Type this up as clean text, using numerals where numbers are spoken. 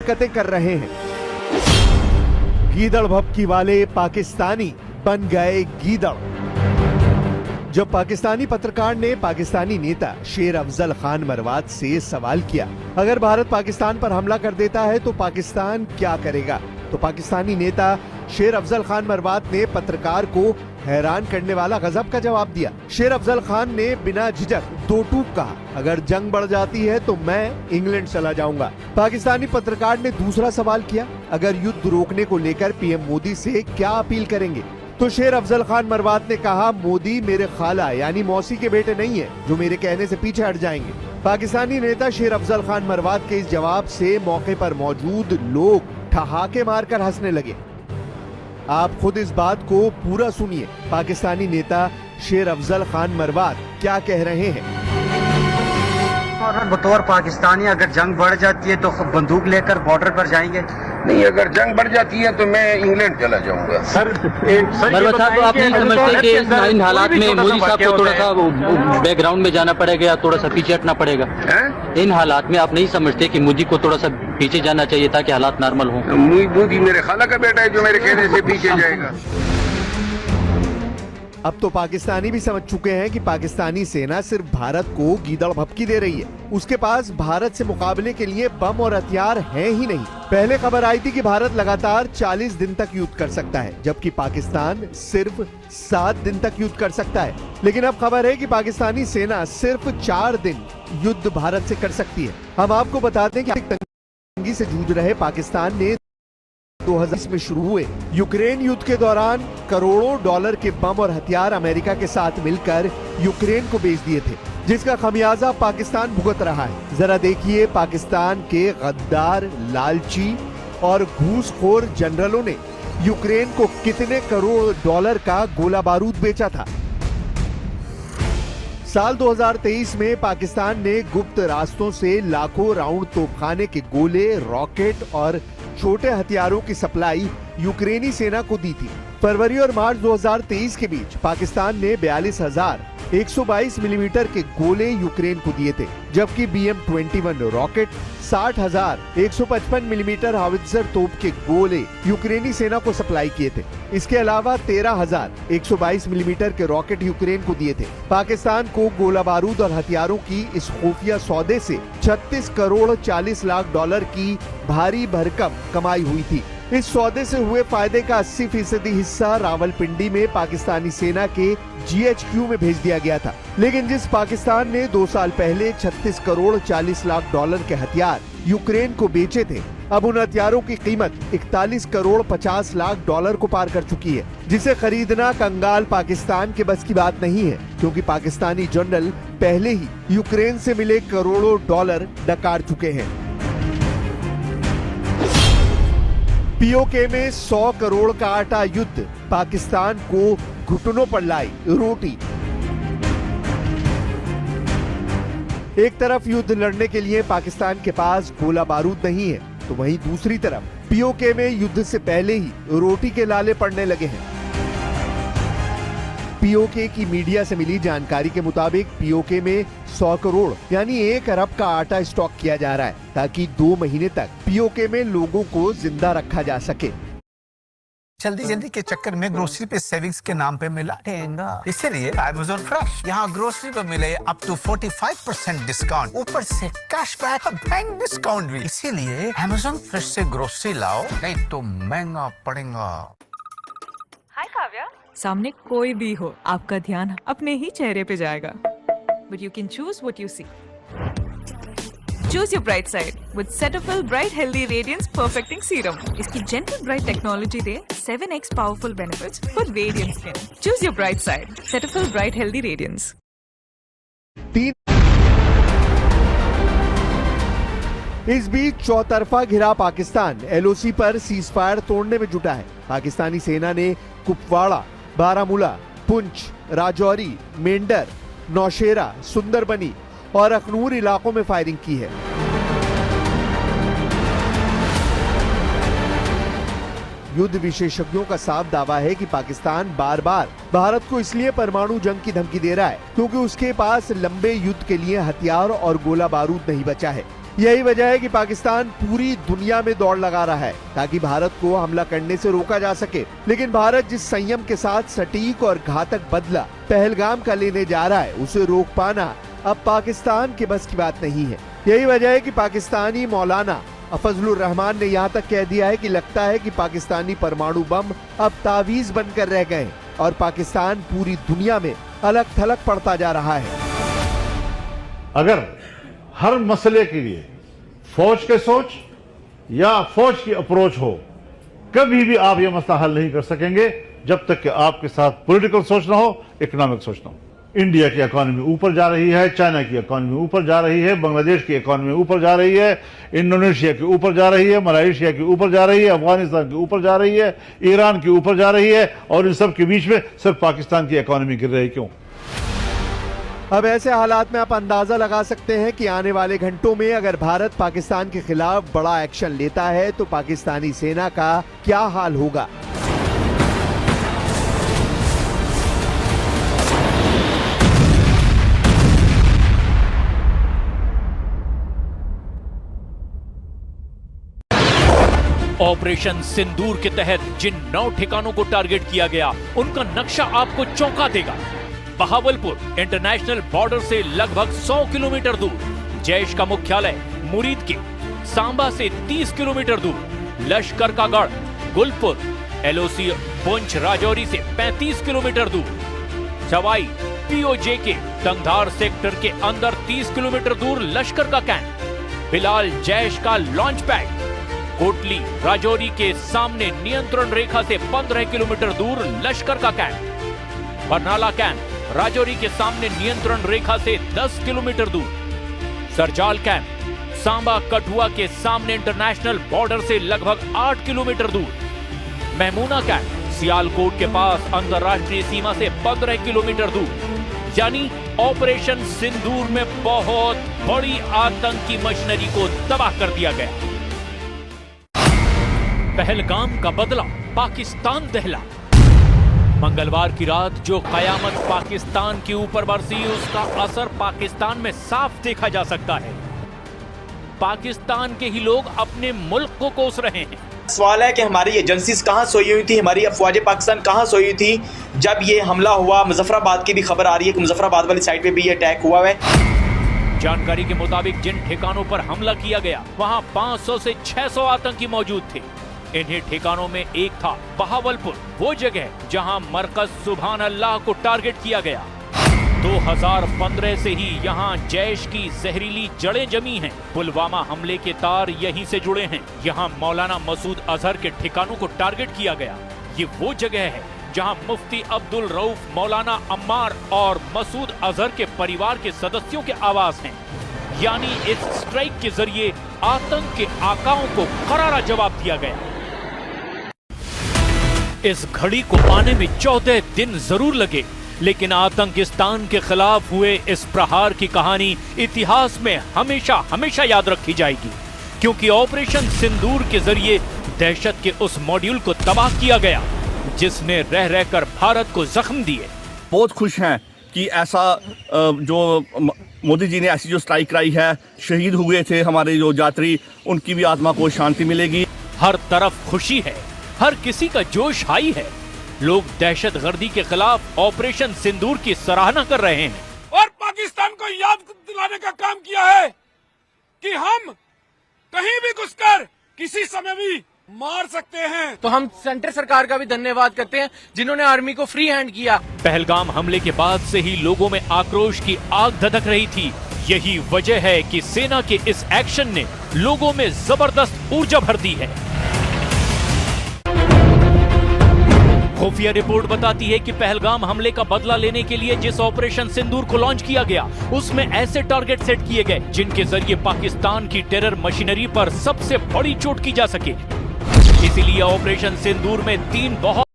हरकतें कर रहे हैं। गीदड़ भभकी वाले पाकिस्तानी बन गए गीदड़। जब पाकिस्तानी पत्रकार ने पाकिस्तानी नेता शेर अफजल खान मरवात से सवाल किया, अगर भारत पाकिस्तान पर हमला कर देता है तो पाकिस्तान क्या करेगा, तो पाकिस्तानी नेता शेर अफजल खान मरवात ने पत्रकार को हैरान करने वाला गजब का जवाब दिया। शेर अफजल खान ने बिना झिझक दो टूक कहा, अगर जंग बढ़ जाती है तो मैं इंग्लैंड चला जाऊंगा। पाकिस्तानी पत्रकार ने दूसरा सवाल किया, अगर युद्ध रोकने को लेकर पीएम मोदी से क्या अपील करेंगे, तो शेर अफजल खान मरवात ने कहा, मोदी मेरे खाला यानी मौसी के बेटे नहीं है जो मेरे कहने से पीछे हट जाएंगे। पाकिस्तानी नेता शेर अफजल खान मरवात के इस जवाब से मौके पर मौजूद लोग ठहाके मारकर हंसने लगे। आप खुद इस बात को पूरा सुनिए, पाकिस्तानी नेता शेर अफजल खान मरवात क्या कह रहे हैं। और बतौर पाकिस्तानी अगर जंग बढ़ जाती है तो बंदूक लेकर बॉर्डर पर जाएंगे? नहीं, अगर जंग बढ़ जाती है तो मैं इंग्लैंड चला जाऊंगा। सर मरवात साहब, तो आप नहीं समझते कि इन हालात में मोदी साहब को थोड़ा सा बैकग्राउंड में जाना पड़ेगा या थोड़ा सा पीछे हटना पड़ेगा? इन हालात में आप नहीं समझते कि मोदी को थोड़ा सा पीछे जाना चाहिए ताकि हालात नॉर्मल हों? मोदी मेरे खाला का बेटा है जो मेरे कहने से पीछे जाएगा। अब तो पाकिस्तानी भी समझ चुके हैं कि पाकिस्तानी सेना सिर्फ भारत को गीदड़ भभकी दे रही है, उसके पास भारत से मुकाबले के लिए बम और हथियार हैं ही नहीं। पहले खबर आई थी कि भारत लगातार 40 दिन तक युद्ध कर सकता है, जबकि पाकिस्तान सिर्फ 7 दिन तक युद्ध कर सकता है। लेकिन अब खबर है कि पाकिस्तानी सेना सिर्फ 4 दिन युद्ध भारत से कर सकती है। हम आपको बताते हैं कि तंगी से जूझ रहे पाकिस्तान ने 2020 में शुरू हुए यूक्रेन युद्ध के दौरान करोड़ों डॉलर के बम और हथियार अमेरिका के साथ मिलकर यूक्रेन को बेच दिए थे, जिसका खमियाजा पाकिस्तान भुगत रहा है। जरा देखिए पाकिस्तान के गद्दार, लालची और घूसखोर जनरलों ने यूक्रेन को कितने करोड़ डॉलर का गोला बारूद बेचा था। साल 2023 में पाकिस्तान ने गुप्त रास्तों से लाखों राउंड तोपखाने के गोले, रॉकेट और छोटे हथियारों की सप्लाई यूक्रेनी सेना को दी थी। फरवरी और मार्च 2023 के बीच पाकिस्तान ने 42,122 मिलीमीटर के गोले यूक्रेन को दिए थे, जबकि BM-21 रॉकेट, 60,155 मिलीमीटर हावित्जर तोप के गोले यूक्रेनी सेना को सप्लाई किए थे। इसके अलावा 13,122 मिलीमीटर के रॉकेट यूक्रेन को दिए थे। पाकिस्तान को गोला बारूद और हथियारों की इस खुफिया सौदे से 36 करोड़ 40 लाख डॉलर की भारी भरकम कमाई हुई थी। इस सौदे से हुए फायदे का 80% हिस्सा रावलपिंडी में पाकिस्तानी सेना के GHQ में भेज दिया गया था। लेकिन जिस पाकिस्तान ने 2 साल पहले 36 करोड़ 40 लाख डॉलर के हथियार यूक्रेन को बेचे थे, अब उन हथियारों की कीमत 41 करोड़ 50 लाख डॉलर को पार कर चुकी है, जिसे खरीदना कंगाल पाकिस्तान के बस की बात नहीं है, क्योंकि पाकिस्तानी जनरल पहले ही यूक्रेन से मिले करोड़ों डॉलर डकार चुके हैं। POK में 100 करोड़ का आटा युद्ध पाकिस्तान को घुटनों पर लाई रोटी। एक तरफ युद्ध लड़ने के लिए पाकिस्तान के पास गोला बारूद नहीं है, तो वहीं दूसरी तरफ POK में युद्ध से पहले ही रोटी के लाले पड़ने लगे हैं। POK की मीडिया से मिली जानकारी के मुताबिक POK में 100 करोड़ यानी 1 अरब का आटा स्टॉक किया जा रहा है, ताकि 2 महीने तक POK में लोगों को जिंदा रखा जा सके। जल्दी जल्दी के चक्कर में ग्रोसरी पे सेविंग्स के नाम पे मिला देगा, इसीलिए Amazon फ्रेश यहाँ ग्रोसरी पे मिले अप टू 45% डिस्काउंट, ऊपर से कैशबैक और बैंक डिस्काउंट भी। इसीलिए Amazon फ्रेश से ग्रोसरी लाओ, नहीं तो महंगा पड़ेगा। हाय काव्या, सामने कोई भी हो, आपका ध्यान अपने ही चेहरे पे जाएगा। But you can choose what you see. Choose your bright side with Cetaphil Bright Healthy Radiance Perfecting Serum. इसकी Gentle Bright technology they 7x powerful benefits for radiant skin. Choose your bright side. Cetaphil Bright Healthy Radiance. इस बीच चौतरफा घिरा Pakistan LOC पर ceasefire तोड़ने में जुटा है। पाकिस्तानी सेना ने कुपवाड़ा, बारामूला, पुंछ, राजौरी, मेंढर, नौशेरा, सुंदरबनी और अखनूर इलाकों में फायरिंग की है। युद्ध विशेषज्ञों का साफ दावा है कि पाकिस्तान बार बार भारत को इसलिए परमाणु जंग की धमकी दे रहा है क्योंकि उसके पास लंबे युद्ध के लिए हथियार और गोला बारूद नहीं बचा है। यही वजह है कि पाकिस्तान पूरी दुनिया में दौड़ लगा रहा है ताकि भारत को हमला करने से रोका जा सके। लेकिन भारत जिस संयम के साथ सटीक और घातक बदला पहलगाम का लेने जा रहा है, उसे रोक पाना अब पाकिस्तान के बस की बात नहीं है। यही वजह है कि पाकिस्तानी मौलाना अफजलुर रहमान ने यहाँ तक कह दिया है कि लगता है कि पाकिस्तानी परमाणु बम अब तावीज बनकर रह गए और पाकिस्तान पूरी दुनिया में अलग थलग पड़ता जा रहा है। अगर हर मसले के लिए फौज के सोच या फौज की अप्रोच हो, कभी भी आप यह मसला हल नहीं कर सकेंगे जब तक कि आपके साथ पॉलिटिकल सोच ना हो, इकोनॉमिक सोच ना हो। इंडिया की इकोनॉमी ऊपर जा रही है, चाइना की इकोनॉमी ऊपर जा रही है, बांग्लादेश की इकोनॉमी ऊपर जा रही है, इंडोनेशिया की ऊपर जा रही है, मलेशिया की ऊपर जा रही है, अफगानिस्तान की ऊपर जा रही है, ईरान की ऊपर जा रही है, और इन सब के बीच में सिर्फ पाकिस्तान की इकोनॉमी गिर रही है। क्यों? अब ऐसे हालात में आप अंदाजा लगा सकते हैं कि आने वाले घंटों में अगर भारत पाकिस्तान के खिलाफ बड़ा एक्शन लेता है तो पाकिस्तानी सेना का क्या हाल होगा। ऑपरेशन सिंदूर के तहत जिन 9 ठिकानों को टारगेट किया गया, उनका नक्शा आपको चौंका देगा। बहावलपुर इंटरनेशनल बॉर्डर से लगभग 100 किलोमीटर दूर, जैश का मुख्यालय मुरीद के सांबा से 30 किलोमीटर दूर, लश्कर का गढ़ गुलपुर एलओसी पुंछ राजौरी से 35 किलोमीटर दूर, सवाई पीओजे के तंगधार सेक्टर के अंदर 30 किलोमीटर दूर लश्कर का कैंप, बिलाल जैश का लॉन्च पैड, कोटली राजौरी के सामने नियंत्रण रेखा से 15 किलोमीटर दूर लश्कर का कैंप, बरनाला कैंप राजौरी के सामने नियंत्रण रेखा से 10 किलोमीटर दूर, सरजाल कैंप सांबा कठुआ के सामने इंटरनेशनल बॉर्डर से लगभग 8 किलोमीटर दूर, महमूना कैंप सियालकोट के पास अंतरराष्ट्रीय सीमा से 15 किलोमीटर दूर। यानी ऑपरेशन सिंदूर में बहुत बड़ी आतंकी मशीनरी को तबाह कर दिया गया। पहलगाम का बदला पाकिस्तान दहला। मंगलवार की रात जो कयामत पाकिस्तान के ऊपर बरसी, उसका असर पाकिस्तान में साफ देखा जा सकता है। पाकिस्तान के ही लोग अपने मुल्क को कोस रहे हैं। सवाल है कि हमारी एजेंसीज कहां सोई हुई थी, हमारी अफवाज पाकिस्तान कहां सोई हुई थी जब ये हमला हुआ। मुजफ्फराबाद की भी खबर आ रही है कि मुजफ्फराबाद वाली साइड पे भी ये अटैक हुआ है। जानकारी के मुताबिक जिन ठिकानों पर हमला किया गया, वहां 500 से 600 आतंकी मौजूद थे। इन्हीं ठिकानों में एक था बहावलपुर, वो जगह जहां मरकज सुभान अल्लाह को टारगेट किया गया। 2015 से ही यहां जैश की जहरीली जड़ें जमी हैं। पुलवामा हमले के तार यहीं से जुड़े हैं। यहां मौलाना मसूद अजहर के ठिकानों को टारगेट किया गया। ये वो जगह है जहां मुफ्ती अब्दुल रऊफ, मौलाना अम्मार और मसूद अजहर के परिवार के सदस्यों के आवास हैं। यानी इस स्ट्राइक के जरिए आतंक के आकाओं को करारा जवाब दिया गया। इस घड़ी को आने में 14 दिन जरूर लगे, लेकिन आतंकिस्तान के खिलाफ हुए इस प्रहार की कहानी इतिहास में हमेशा हमेशा याद रखी जाएगी, क्योंकि ऑपरेशन सिंदूर के जरिए दहशत के उस मॉड्यूल को तबाह किया गया जिसने रह रहकर भारत को जख्म दिए। बहुत खुश हैं कि ऐसा जो मोदी जी ने ऐसी जो स्ट्राइक कराई है, शहीद हुए थे हमारे जो यात्री, उनकी भी आत्मा को शांति मिलेगी। हर तरफ खुशी है, हर किसी का जोश हाई है। लोग दहशतगर्दी के खिलाफ ऑपरेशन सिंदूर की सराहना कर रहे हैं और पाकिस्तान को याद दिलाने का काम किया है कि हम कहीं भी घुसकर किसी समय भी मार सकते हैं। तो हम सेंटर सरकार का भी धन्यवाद करते हैं जिन्होंने आर्मी को फ्री हैंड किया। पहलगाम हमले के बाद से ही लोगों में आक्रोश की आग धधक रही थी। यही वजह है कि सेना के इस एक्शन ने लोगों में जबरदस्त ऊर्जा भर दी है। खुफिया रिपोर्ट बताती है कि पहलगाम हमले का बदला लेने के लिए जिस ऑपरेशन सिंदूर को लॉन्च किया गया, उसमें ऐसे टारगेट सेट किए गए जिनके जरिए पाकिस्तान की टेरर मशीनरी पर सबसे बड़ी चोट की जा सके। इसीलिए ऑपरेशन सिंदूर में 3 बहुत